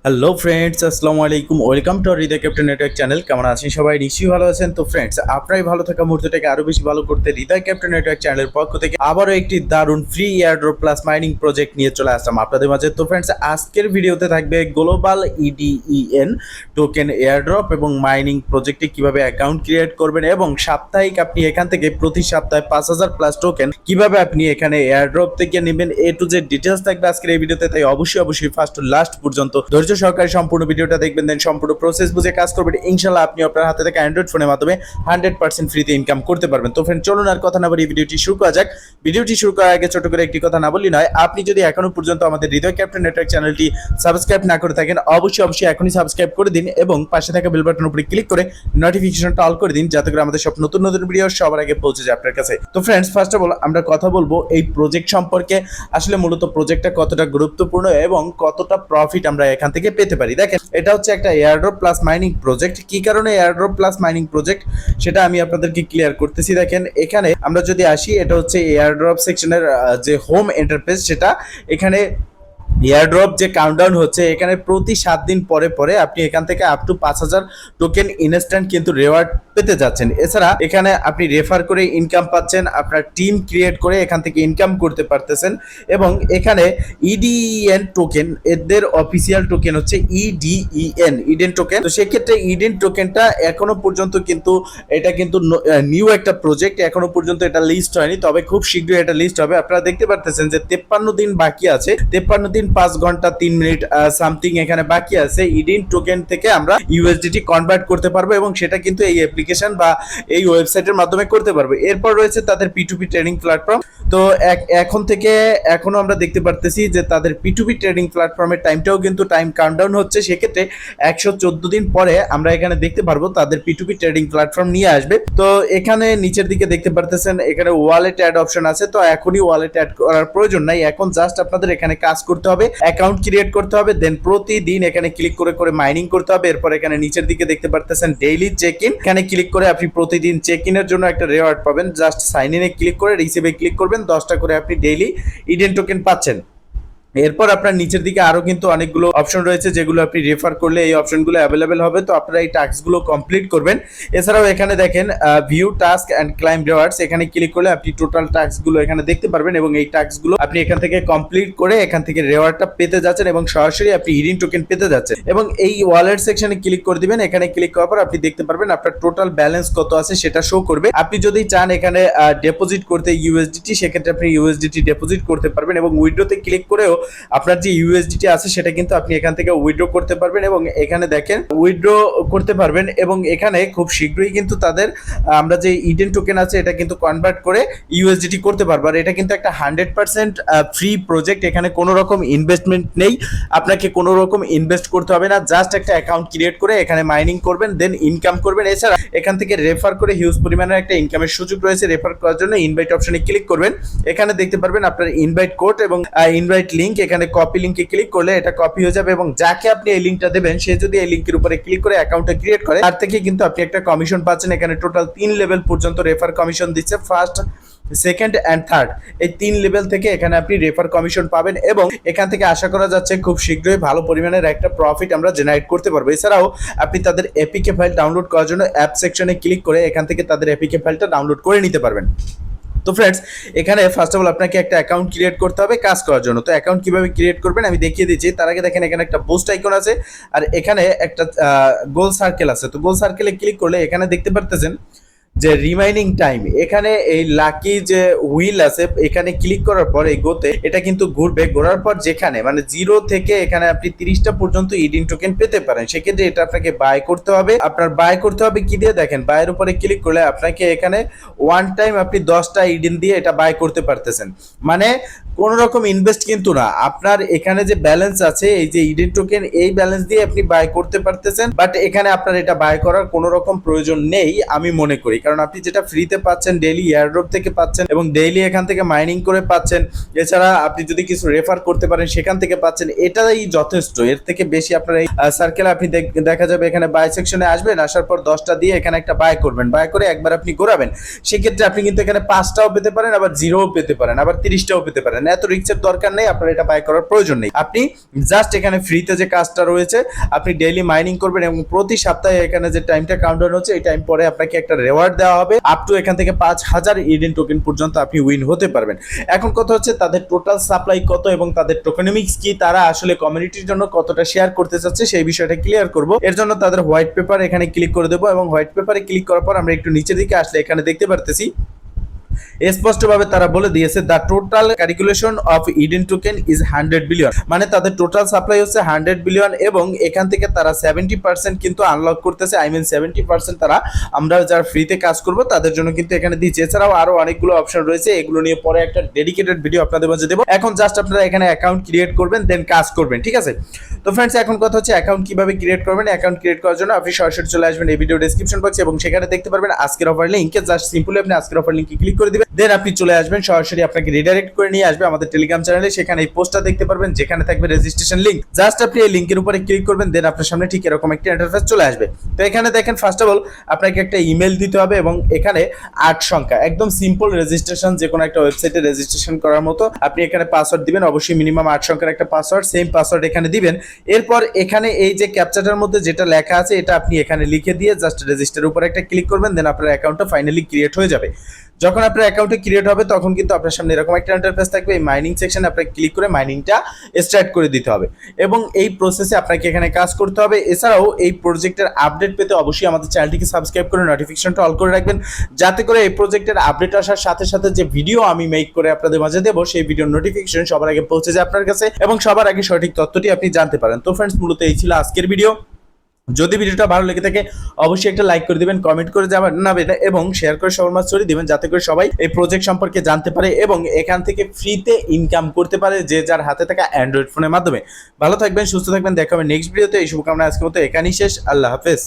Hello friends, আসসালামু আলাইকুম। Welcome to Hridoy captain network channel. কেমন আছেন সবাই? নিশ্চয়ই ভালো আছেন। তো ফ্রেন্ডস, আপনারাই ভালো থাকা মুহূর্তটাকে আরো বেশি ভালো করতে হৃদয় ক্যাপ্টেন নেটওয়ার্ক চ্যানেলের পক্ষ থেকে আবারও একটি দারুণ free airdrop plus mining project নিয়ে চলে আসলাম আপনাদের মাঝে। তো ফ্রেন্ডস, আজকের ভিডিওতে থাকবে গ্লোবাল ইডিইএন টোকেন এয়ারড্রপ এবং মাইনিং প্রজেক্টে কিভাবে অ্যাকাউন্ট ক্রিয়েট করবেন এবং সাপ্তাহিক আপনি এখান থেকে প্রতি সপ্তাহে 5,000 প্লাস টোকেন কিভাবে আপনি এখানে এয়ারড্রপ থেকে নেবেন, এ টু জেড ডিটেলস থাকবে আজকের এই ভিডিওতে। তাই অবশ্যই ফার্স্ট টু লাস্ট পর্যন্ত ধৈর্য সহকারে সম্পূর্ণ ভিডিওটা দেখবেন, দেন সম্পূর্ণ প্রসেস বুঝে কাজ করবেন। ইনশাআল্লাহ আপনি আপনার হাতে থেকে অ্যান্ড্রয়েড ফোনের মাধ্যমে 100% ফ্রিতে ইনকাম করতে পারবেন। তো ফ্রেন্ড, চলুন আর কথা না বলি ভিডিওটি শুরু করা যাক। ভিডিওটি শুরু করার আগে ছোট করে একটি কথা না বলি নয়, আপনি যদি এখনো পর্যন্ত আমাদের হৃদয় ক্যাপ্টেন নেটওয়ার্ক চ্যানেলটি সাবস্ক্রাইব না করে থাকেন, অবশ্যই এখনই সাবস্ক্রাইব করে দিন এবং পাশে থাকা বেল বাটনের উপরে ক্লিক করে নোটিফিকেশনটা অল করে দিন, যাতে করে আমাদের সব নতুন ভিডিও সবার আগে পৌঁছে যায় আপনার কাছে। তো ফ্রেন্ডস, ফার্স্ট অফ অল আমরা কথা বলবো এই প্রজেক্ট সম্পর্কে, আসলে মূলত প্রজেক্টটা কতটা গুরুত্বপূর্ণ এবং কতটা প্রফিট আমরা এখান থেকে পেতে পারি। দেখেন, এটা হচ্ছে একটা এয়ারড্রপ প্লাস মাইনিং প্রজেক্ট। কি কারণে এয়ারড্রপ প্লাস মাইনিং প্রজেক্ট সেটা আমি আপনাদেরকে ক্লিয়ার করতেছি। দেখেন, এখানে আমরা যদি আসি, এটা হচ্ছে এয়ারড্রপ সেকশনের যে হোম ইন্টারফেস, সেটা এখানে এয়ারড্রপ যে কাউন্টডাউন হচ্ছে, এখানে প্রতি 7 দিন পরে পরে আপনি এখান থেকে আপ টু 5,000 টোকেন ইনস্ট্যান্ট কিন্তু রিওয়ার্ড পেতে যাচ্ছেন। এছাড়া এখানে আপনি রেফার করে ইনকাম পাচ্ছেন, আপনার টিম ক্রিয়েট করে এখান থেকে ইনকাম করতে পারতেছেন। এবং এখানে ইডিএন টোকেন, এদের অফিসিয়াল টোকেন হচ্ছে ইডেন টোকেন। তো সেক্ষেত্রে ইডেন টোকেনটা এখনো পর্যন্ত কিন্তু এটা কিন্তু নিউ একটা প্রজেক্ট, এখনো পর্যন্ত এটা লিস্ট হয়নি, তবে খুব শীঘ্রই এটা লিস্ট হবে। আপনারা দেখতে পারতেছেন যে 53 দিন বাকি আছে, 53 দিন 5 ঘন্টা 3 মিনিট সামথিং এখানে বাকি আছে। ইডেন টোকেন থেকে আমরা ইউএসডিটি কনভার্ট করতে পারবো এবং সেটা কিন্তু এই অ্যাপ্লিকেশন বা এই ওয়েবসাইটের মাধ্যমে করতে পারবো। এরপর রয়েছে তাদের P2P ট্রেডিং প্ল্যাটফর্ম। তো এখন থেকে এখনো আমরা দেখতে পারতেছি যে তাদের P2P ট্রেডিং প্ল্যাটফর্মের টাইমটাও কিন্তু টাইম কাউন্টডাউন হচ্ছে। সেক্ষেত্রে 114 দিন পরে আমরা এখানে দেখতে পারবো তাদের P2P ট্রেডিং প্ল্যাটফর্ম নিয়ে আসবে। তো এখানে নিচের দিকে দেখতে পারতেছেন এখানে ওয়ালেট অ্যাড অপশন আছে। তো এখনই ওয়ালেট অ্যাড করার প্রয়োজন নাই, এখন জাস্ট আপনাদের এখানে কাজ করতে হবে, অ্যাকাউন্ট ক্রিয়েট করতে হবে, দেন প্রতিদিন এখানে ক্লিক করে করে মাইনিং করতে হবে। এরপর এখানে নিচের দিকে দেখতে পারতেছেন ডেইলি চেক ইন, এখানে ক্লিক করে আপনি প্রতিদিন চেক ইনের জন্য একটা রিওয়ার্ড পাবেন। জাস্ট সাইন ইনে ক্লিক করে রিসিভে ক্লিক করবেন, 10টা করে আপনি ডেইলি ইডেন টোকেন পাচ্ছেন। এরপর আপনার নিচের দিকে আরো কিন্তু অনেকগুলো অপশন রয়েছে, যেগুলো আপনি রেফার করলে এই অপশনগুলো অ্যাভেলেবেল হবে। তো আপনারা এই টাস্কগুলো কমপ্লিট করবেন। এছাড়াও এখানে দেখেন view task and climb rewards, এখানে ক্লিক করলে আপনি টোটাল টাস্কগুলো এখানে দেখতে পারবেন এবং এই টাস্কগুলো আপনি এখান থেকে কমপ্লিট করে এখান থেকে রিওয়ার্ডটা পেতে যাচ্ছেন এবং সরাসরি আপনি ইডেন টোকেন পেতে যাচ্ছেন। এবং এই ওয়ালেট সেকশনে ক্লিক করে দিবেন। এখানে ক্লিক করার পর আপনি দেখতে পারবেন আপনার টোটাল ব্যালেন্স কত আছে সেটা শো করবে। আপনি যদি চান এখানে ডিপোজিট করতে ইউএসডিটি, সেক্ষেত্রে আপনি ইউএসডিটি ডিপোজিট করতে পারবেন এবং উইথড্রোতে ক্লিক করেও আপনার যে ইউএসডিটি আছে সেটা কিন্তু আপনি এখান থেকে উইথড্র করতে পারবেন এবং এখানে দেখেন উইথড্র করতে পারবেন। এবং এখানে খুব শীঘ্রই কিন্তু তাদের আমরা যে ইডেন টোকেন আছে এটা কিন্তু কনভার্ট করে ইউএসডিটি করতে পারবো। আর এটা কিন্তু একটা 100% ফ্রি প্রজেক্ট, এখানে কোনো রকম ইনভেস্টমেন্ট নেই, আপনাকে কোনো রকম ইনভেস্ট করতে হবে না। জাস্ট একটা অ্যাকাউন্ট ক্রিয়েট করে এখানে মাইনিং করবেন, দেন ইনকাম করবেন। এছাড়া এখান থেকে রেফার করে হিউজ পরিমাণের একটা ইনকামের সুযোগ রয়েছে। রেফার করার জন্য ইনভাইট অপশনে ক্লিক করবেন, এখানে দেখতে পারবেন আপনার ইনভাইট কোড এবং ইনভাইট লিঙ্ক, এখানে কপি লিঙ্কে ক্লিক করলে এটা কপি হয়ে যাবে এবং যাকে আপনি এই লিঙ্কটা দেবেন সে যদি এই লিঙ্কের উপরে ক্লিক করে অ্যাকাউন্টটা ক্রিয়েট করে, তার থেকে কিন্তু আপনি একটা কমিশন পাচ্ছেন। এখানে টোটাল 3 লেভেল পর্যন্ত রেফার কমিশন দিচ্ছে, ফার্স্ট, সেকেন্ড অ্যান্ড থার্ড, এই 3 লেভেল থেকে এখানে আপনি রেফার কমিশন পাবেন এবং এখান থেকে আশা করা যাচ্ছে খুব শীঘ্রই ভালো পরিমাণের একটা প্রফিট আমরা জেনারেট করতে পারবো। এছাড়াও আপনি তাদের এপিকে ফাইল ডাউনলোড করার জন্য অ্যাপ সেকশনে ক্লিক করে এখান থেকে তাদের এপিকে ফাইলটা ডাউনলোড করে নিতে পারবেন। তো ফ্রেন্ডস, এখানে ফার্স্ট অফ অল আপনাকে একটা অ্যাকাউন্ট ক্রিয়েট করতে হবে কাজ করার জন্য। তো অ্যাকাউন্ট কিভাবে ক্রিয়েট করবেন আমি দেখিয়ে দিচ্ছি। তার আগে দেখেন এখানে একটা বুস্ট আইকন আছে আর এখানে একটা গোল সার্কেল আছে। তো গোল সার্কেলে ক্লিক করলে এখানে দেখতে পারতেছেন যে রিমাইনিং টাইম, এখানে এই লাকি যে হুইল আছে এখানে ক্লিক করার পর এই গোতে এটা কিন্তু ঘুরবে। ঘোরার পর যেখানে মানে 0 থেকে এখানে আপনি 30টা পর্যন্ত ইডেন টোকেন পেতে পারেন। সেক্ষেত্রে এটা আপনাকে বাই করতে হবে। আপনার বাই করতে হবে কি দিয়ে, দেখেন বাইয়ের উপরে ক্লিক করলে আপনাকে এখানে ওয়ান টাইম আপনি 10টা ইডেন দিয়ে এটা বাই করতে পারতেছেন। মানে কোনো রকম ইনভেস্ট কিন্তু না, আপনার এখানে যে ব্যালেন্স আছে এই যে ইডেন টোকেন, এই ব্যালেন্স দিয়ে আপনি বাই করতে পারতেছেন। বাট এখানে আপনার এটা বাই করার কোনো রকম প্রয়োজন নেই আমি মনে করি, কারণ আপনি যেটা ফ্রিতে পাচ্ছেন ডেইলি এয়ারড্রপ থেকে পাচ্ছেন এবং ডেইলি এখান থেকে মাইনিং করে পাচ্ছেন। এছাড়া আপনি যদি কিছু রেফার করতে পারেন সেখান থেকে পাচ্ছেন, এটাই যথেষ্ট। এর থেকে বেশি আপনার এই সার্কেল আপনি দেখা যাবে এখানে বাই সেকশনে আসবেন, আসার পর 10টা দিয়ে এখানে একটা বাই করবেন, বাই করে একবার আপনি ঘোরাবেন। সেক্ষেত্রে আপনি কিন্তু এখানে 5টাও পেতে পারেন, আবার 0ও পেতে পারেন, আবার 30টাও পেতে পারেন। পারেন। এত রিস্কের দরকার নেই, আপনার এটা বাই করার প্রয়োজন নেই। আপনি জাস্ট এখানে ফ্রিতে যে কাজটা রয়েছে আপনি ডেইলি মাইনিং করবেন এবং প্রতি সপ্তাহে এখানে যে টাইমটা কাউন্টডাউন হচ্ছে এই টাইম পরে আপনাকে একটা রিওয়ার্ড দেওয়া হবে। আপ টু এখান থেকে 5000 ইডেন টোকেন পর্যন্ত আপনি উইন হতে পারবেন। এখন কথা হচ্ছে তাদের টোটাল সাপ্লাই কত এবং তাদের টোকেনমিক্স কি, তারা আসলে কমিউনিটির জন্য কতটা শেয়ার করতে চাচ্ছে সেই বিষয়টা ক্লিয়ার করব। এর জন্য তাদের হোয়াইট পেপার এখানে ক্লিক করে দেবো এবং হোয়াইট পেপারে ক্লিক করার পর আমরা একটু নিচের দিকে আসলে এখানে দেখতে পারতেছি স্পষ্টভাবে তারা বলে দিয়েছে the total calculation of Eden token is 100 billion, মানে তাদের টোটাল সাপ্লাই হচ্ছে 100 বিলিয়ন এবং এখান থেকে তারা 70% কিন্তু আনলক করতেছে। আই মিন 70% তারা আমরা যারা ফ্রিতে কাজ করব তাদের জন্য কিন্তু এখানে দিচ্ছে। এছাড়াও আরো অনেকগুলো অপশন রয়েছে, এগুলো নিয়ে পরে একটা ডেডিকেটেড ভিডিও আপনাদের মাঝে দেবো। এখন জাস্ট আপনারা এখানে অ্যাকাউন্ট ক্রিয়েট করবেন, দেন কাজ করবেন, ঠিক আছে? তো ফ্রেন্ডস এখন কথা হচ্ছে অ্যাকাউন্ট কিভাবে ক্রিয়েট করবেন। অ্যাকাউন্ট ক্রিয়েট করার জন্য আপনি সরাসরি চলে আসবেন এই ভিডিও ডেসক্রিপশন বক্সে এবং সেখানে দেখতে পারবেন আজকের অফার লিংকে। জাস্ট সিম্পলি আপনি আজকের অফার লিংকে ক্লিক করে দিবেন, দেন আপনি চলে আসবেন সরাসরি আপনাকে রিডাইরেক্ট করে নিয়ে আসবে আমাদের টেলিগ্রাম চ্যানেলে। সেখানে এই পোস্টটা দেখতে পারবেন যেখানে থাকবে রেজিস্ট্রেশন লিংক। জাস্ট আপনি এই লিংকের উপরে ক্লিক করবেন, দেন আপনার সামনে ঠিক এরকম একটা ইন্টারফেস চলে আসবে। তো এখানে দেখেন ফার্স্ট অফ অল আপনাকে একটা ইমেল দিতে হবে এবং এখানে 8 সংখ্যা একদম সিম্পল রেজিস্ট্রেশন, যে কোনো একটা ওয়েবসাইটে রেজিস্ট্রেশন করার মতো। আপনি এখানে পাসওয়ার্ড দিবেন, অবশ্যই মিনিমাম 8 সংখ্যার একটা পাসওয়ার্ড, সেম পাসওয়ার্ড এখানে দিবেন। এরপর এখানে এই যে ক্যাপচাটার মধ্যে যেটা লেখা আছে এটা আপনি এখানে লিখে দিয়ে জাস্ট রেজিস্টারের উপর একটা ক্লিক করবেন, দেন আপনার অ্যাকাউন্টটা ফাইনালি ক্রিয়েট হয়ে যাবে। যখন আপনার অ্যাকাউন্টে ক্রিয়েট হবে তখন কিন্তু আপনার সামনে এরকম একটা ইন্টারফেস থাকবে। এই মাইনিং সেকশনে আপনাকে ক্লিক করে মাইনিংটা স্টার্ট করে দিতে হবে এবং এই প্রসেসে আপনাকে এখানে কাজ করতে হবে। এছাড়াও এই প্রজেক্টের আপডেট পেতে অবশ্যই আমাদের চ্যানেলটিকে সাবস্ক্রাইব করে নোটিফিকেশনটা অল করে রাখবেন, যাতে করে এই প্রজেক্টের আপডেট আসার সাথে সাথে যে ভিডিও আমি মেক করে আপনাদের মাঝে দেবো সেই ভিডিওর নোটিফিকেশন সবার আগে পৌঁছে যায় আপনার কাছে এবং সবার আগে সঠিক তথ্যটি আপনি জানতে পারেন। তো ফ্রেন্ডস মূলত এই ছিল আজকের ভিডিও। যদি ভিডিওটা ভালো লেগে থাকে অবশ্যই একটা লাইক করে দিবেন, কমেন্ট করে যাবেন না এবং শেয়ার করে সবার মাঝে ছড়িয়ে দিবেন, যাতে করে সবাই এই প্রজেক্ট সম্পর্কে জানতে পারে এবং এখান থেকে ফ্রিতে ইনকাম করতে পারে যে যার হাতে থাকা অ্যান্ড্রয়েড ফোনের মাধ্যমে। ভালো থাকবেন, সুস্থ থাকবেন, দেখা হবে নেক্সট ভিডিওতে। এই শুভকামনা আজকের মতো এখানেই শেষ। আল্লাহ হাফেজ।